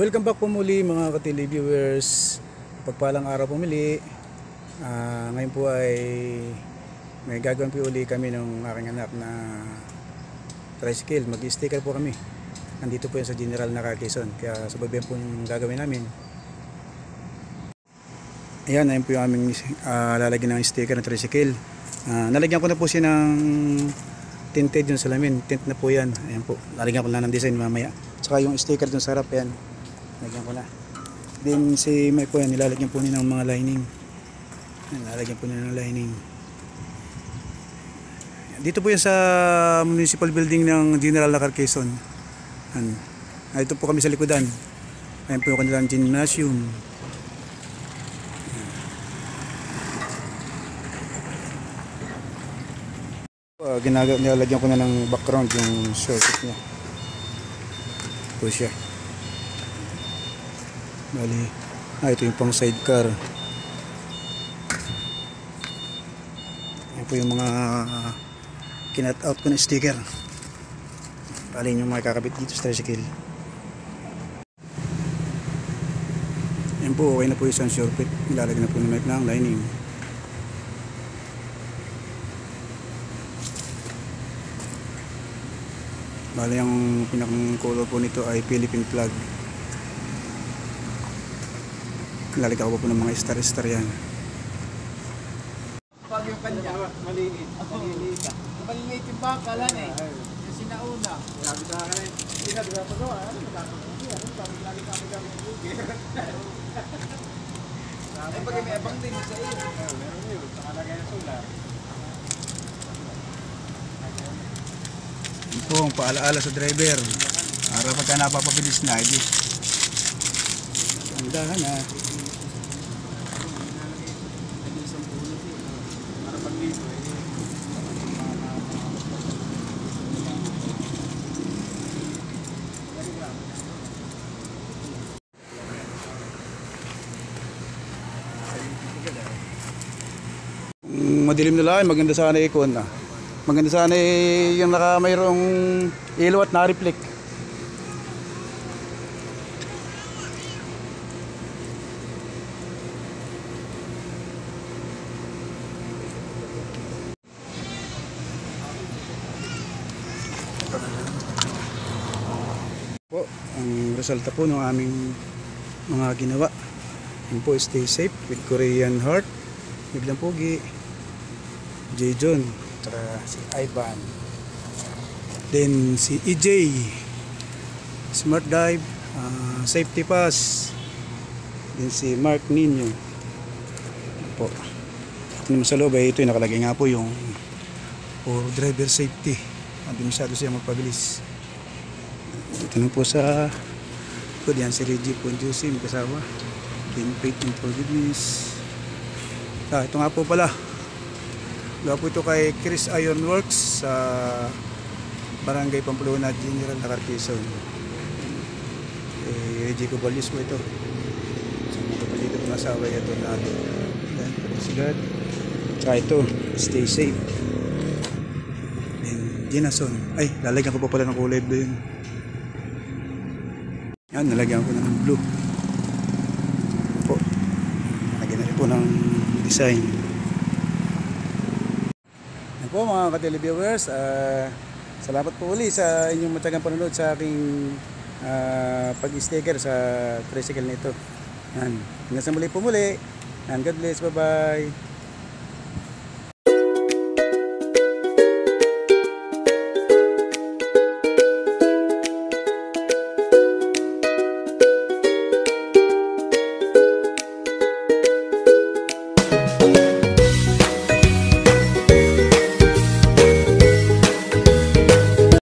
Welcome back po muli mga ka-tele viewers. Pagpalang araw po muli. Ngayon po ay may gagawin po uli kami ng aking anak na tricycle. Mag-sticker po kami. Nandito po yan sa General na Quezon. Kaya sa babayan po yung gagawin namin. Ayan, ayun po yung aming lalagyan ng sticker ng tricycle. Nalagyan ko na po siya ng tinted yung salamin. Tint na po yan. Ayan po. Lalagyan ko na ng design mamaya. Tsaka yung sticker dun sa harap yan. Lagyan ko na. Then si Mike po yan. Nilalagyan po niya ng mga lining. Nilalagyan po niya ng lining. Dito po yan sa municipal building ng General na Quezon. Ito po kami sa likodan. Ayan po yung kanilang gymnasium. Nilalagyan ko na ng background yung circuit niya. Ito siya. Bali, ito yung pang sidecar. Yan po yung mga kinat out ko na sticker. Bali yung mga kakabit dito sa tricycle. Yan po, okay na po yung isang circuit. Nilalagyan na po ni Mike ng lining. Bali ang pinakang color po nito ay Philippine flag. Lalagyan ko po ng mga star-star yan. Pag yung kanya, maliit. Maliit. Maliit yung bakalan eh. Yung sinauna. Sabi sa akin eh. Sinabi sa ako, ano magkakabuti? Sabi lagi kami kami ng buki. Ay pag may abang din sa iyo. Meron yun. Sa kalagay ng solar. Ito po ang paalaala sa driver. Para pagka napapabilis na, hindi. Tandahan na. Madilim na lang, maganda sana ikon na. Maganda sana yung mayroong ilaw at na-reflect. Po, ang resulta po ng aming mga ginawa. Yun po, stay safe with Korean Heart. Biglang pogi. J. John. Si Ivan, then si EJ, Smart Dive, Safety Pass, then si Mark Nino po. Ito naman sa loob ay ito yung nakalagay nga po yung for driver safety. Hindi masyado siya magpabilis. Ito naman po sa yan si Reggie Ponjusi, may kasama then Faith and Forgiveness. Ito nga po pala, gawa po ito kay Chris Ironworks sa Barangay Pamplona, General na Quezon. Reggie Cobalius po ito. So ito po dito mga asawa ito natin. Yan, praise God. Tsaka ito, stay safe. And Ginason. Ay, lalagyan ko pa pala ng kulay blue yun. Yan, nalagyan ko na ng blue. Po. Nalagyan na rin po ng design. Po mga ka-tele viewers, salamat po uli sa inyong matagang panonood sa aking pag-sticker sa tricycle nito. Hanggang sa muli po muli. God bless, bye bye.